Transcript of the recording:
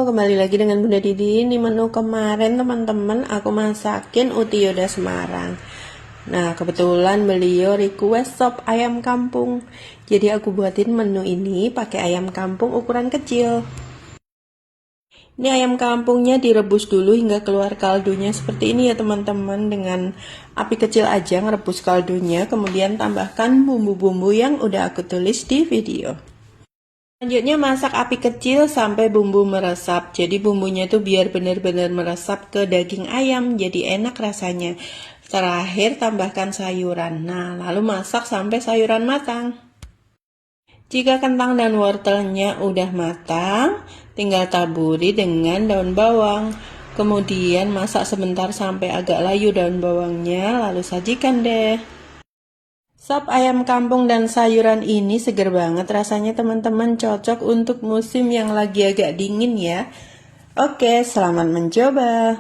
kembali lagi dengan Bunda Didi. Ini menu kemarin teman-teman aku masakin uti Yoda Semarang. Nah, kebetulan beliau request sop ayam kampung. Jadi aku buatin menu ini pakai ayam kampung ukuran kecil. Ini ayam kampungnya direbus dulu hingga keluar kaldunya seperti ini ya teman-teman. Dengan api kecil aja ngerebus kaldunya, kemudian tambahkan bumbu-bumbu yang udah aku tulis di video. Selanjutnya masak api kecil sampai bumbu meresap. Jadi bumbunya tuh biar benar-benar meresap ke daging ayam, jadi enak rasanya. Terakhir tambahkan sayuran. Nah, lalu masak sampai sayuran matang. Jika kentang dan wortelnya udah matang, tinggal taburi dengan daun bawang. Kemudian masak sebentar sampai agak layu daun bawangnya, lalu sajikan deh. Sop ayam kampung dan sayuran ini seger banget rasanya teman-teman, cocok untuk musim yang lagi agak dingin ya. Oke, selamat mencoba.